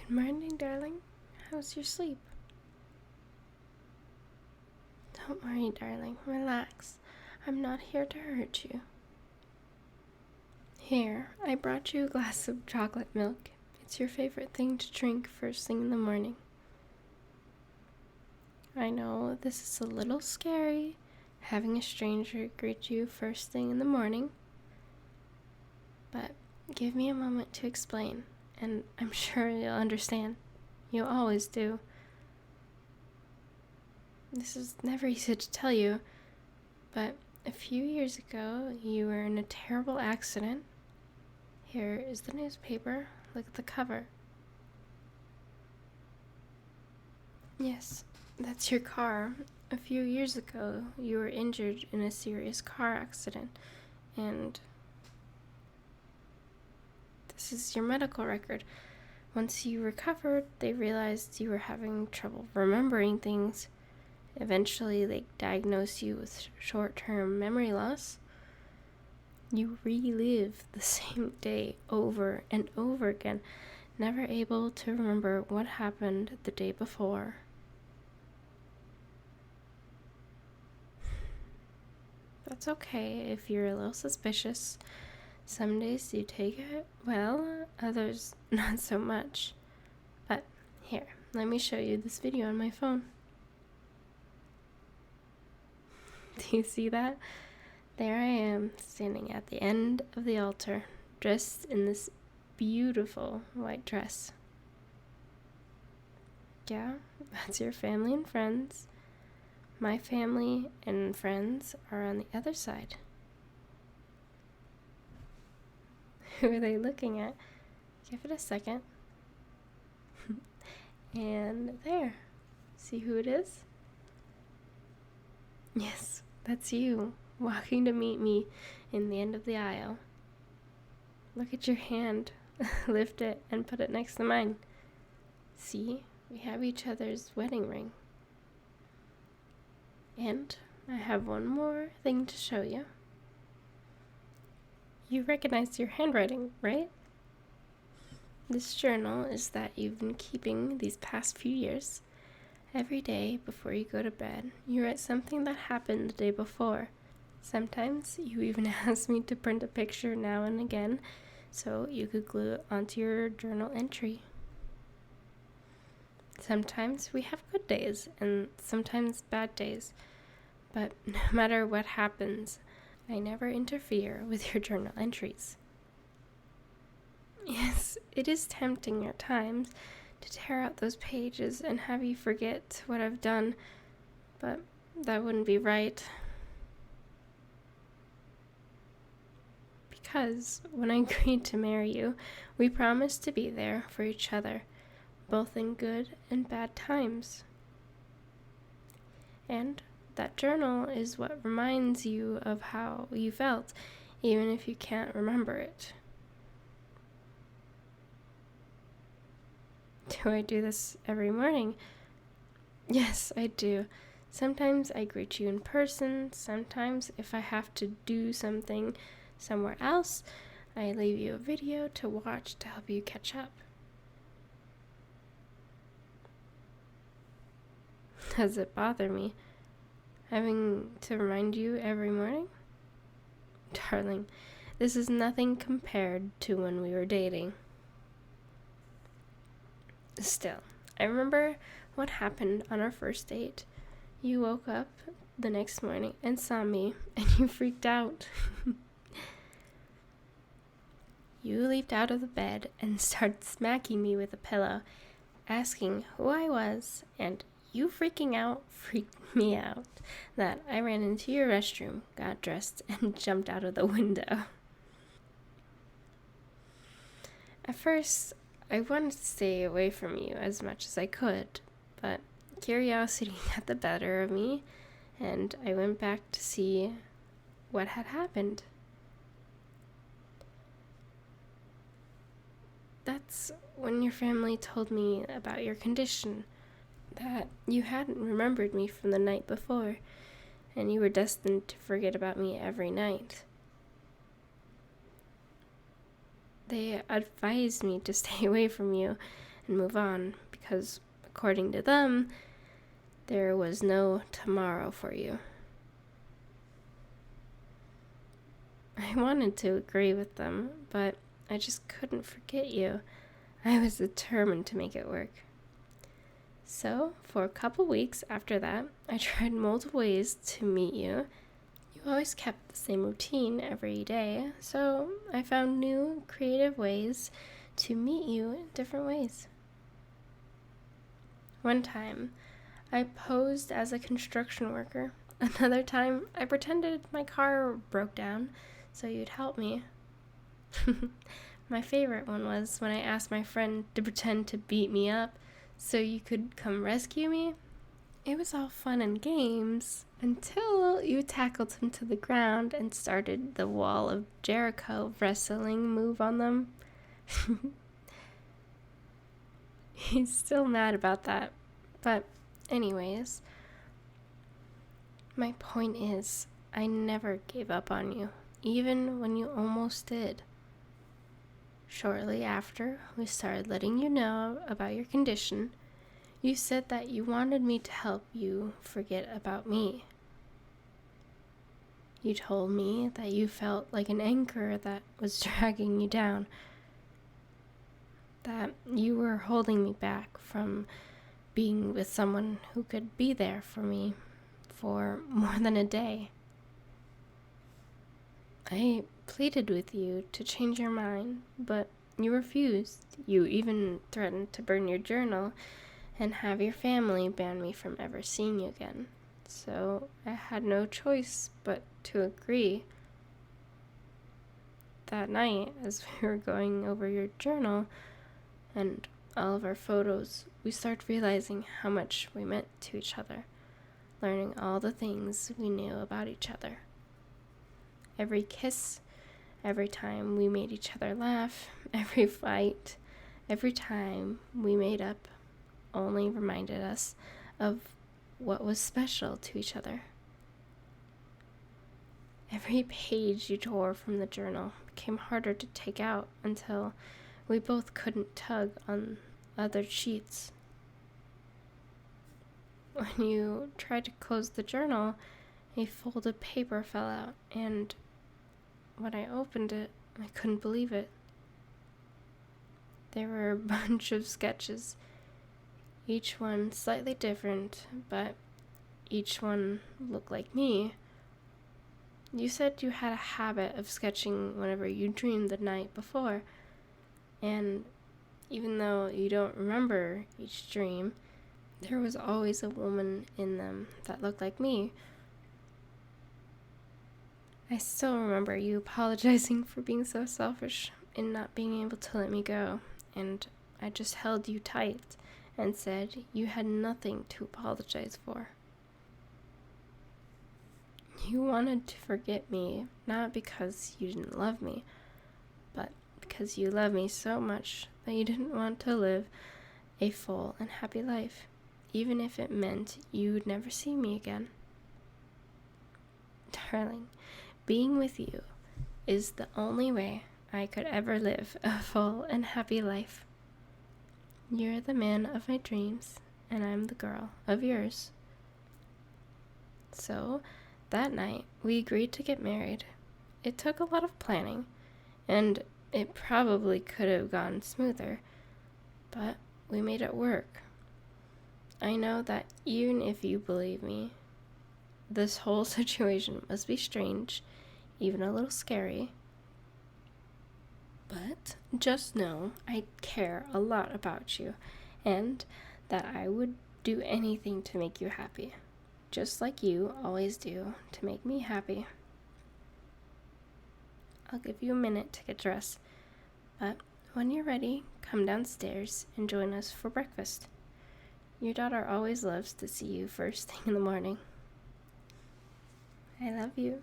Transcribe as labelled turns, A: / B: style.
A: Good morning, darling. How's your sleep? Don't worry, darling. Relax. I'm not here to hurt you. Here, I brought you a glass of chocolate milk. It's your favorite thing to drink first thing in the morning. I know this is a little scary, having a stranger greet you first thing in the morning, but give me a moment to explain, and I'm sure you'll understand. You always do. This is never easy to tell you, but a few years ago, you were in a terrible accident. Here is the newspaper. Look at the cover. Yes, that's your car. A few years ago, you were injured in a serious car accident, and this is your medical record. Once you recovered, they realized you were having trouble remembering things. Eventually, they diagnosed you with short-term memory loss. You relive the same day over and over again, never able to remember what happened the day before. That's okay if you're a little suspicious. Some days you take it well, others not so much. But here, let me show you this video on my phone. Do you see that? There I am, standing at the end of the altar, dressed in this beautiful white dress. Yeah, that's your family and friends. My family and friends are on the other side. Who are they looking at? Give it a second. And there. See who it is? Yes, that's you, walking to meet me in the end of the aisle. Look at your hand. Lift it and put it next to mine. See, we have each other's wedding ring. And I have one more thing to show you. You recognize your handwriting, right? This journal is that you've been keeping these past few years. Every day before you go to bed, you write something that happened the day before. Sometimes you even ask me to print a picture now and again so you could glue it onto your journal entry. Sometimes we have good days and sometimes bad days, but no matter what happens, I never interfere with your journal entries. Yes, it is tempting at times to tear out those pages and have you forget what I've done, but that wouldn't be right. Because when I agreed to marry you, we promised to be there for each other, both in good and bad times. And that journal is what reminds you of how you felt, even if you can't remember it. Do I do this every morning? Yes, I do. Sometimes I greet you in person. Sometimes if I have to do something somewhere else, I leave you a video to watch to help you catch up. Does it bother me having to remind you every morning? Darling, this is nothing compared to when we were dating. Still, I remember what happened on our first date. You woke up the next morning and saw me, and you freaked out. You leaped out of the bed and started smacking me with a pillow, asking who I was, and you freaking out freaked me out that I ran into your restroom, got dressed, and jumped out of the window. At first, I wanted to stay away from you as much as I could, but curiosity got the better of me, and I went back to see what had happened. That's when your family told me about your condition, that you hadn't remembered me from the night before, and you were destined to forget about me every night. They advised me to stay away from you, and move on, because according to them, there was no tomorrow for you. I wanted to agree with them, but I just couldn't forget you. I was determined to make it work. So, for a couple weeks after that, I tried multiple ways to meet you. You always kept the same routine every day, so I found new, creative ways to meet you in different ways. One time, I posed as a construction worker. Another time, I pretended my car broke down so you'd help me. My favorite one was when I asked my friend to pretend to beat me up so you could come rescue me. It was all fun and games until you tackled him to the ground and started the Wall of Jericho wrestling move on them. He's still mad about that. But anyways, my point is, I never gave up on you, even when you almost did. Shortly after we started letting you know about your condition, you said that you wanted me to help you forget about me. You told me that you felt like an anchor that was dragging you down, that you were holding me back from being with someone who could be there for me for more than a day. I pleaded with you to change your mind, but you refused. You even threatened to burn your journal and have your family ban me from ever seeing you again. So I had no choice but to agree. That night, as we were going over your journal and all of our photos, we started realizing how much we meant to each other, learning all the things we knew about each other. Every kiss, every time we made each other laugh, every fight, every time we made up only reminded us of what was special to each other. Every page you tore from the journal became harder to take out until we both couldn't tug on other sheets. When you tried to close the journal, a folded paper fell out, and when I opened it, I couldn't believe it. There were a bunch of sketches, each one slightly different, but each one looked like me. You said you had a habit of sketching whenever you dreamed the night before, and even though you don't remember each dream, there was always a woman in them that looked like me. I still remember you apologizing for being so selfish and not being able to let me go, and I just held you tight and said you had nothing to apologize for. You wanted to forget me, not because you didn't love me, but because you loved me so much that you didn't want to live a full and happy life, even if it meant you would never see me again. Darling, being with you is the only way I could ever live a full and happy life. You're the man of my dreams, and I'm the girl of yours. So, that night, we agreed to get married. It took a lot of planning, and it probably could have gone smoother, but we made it work. I know that even if you believe me, this whole situation must be strange, even a little scary. But just know I care a lot about you, and that I would do anything to make you happy, just like you always do to make me happy. I'll give you a minute to get dressed, but when you're ready, come downstairs and join us for breakfast. Your daughter always loves to see you first thing in the morning. I love you.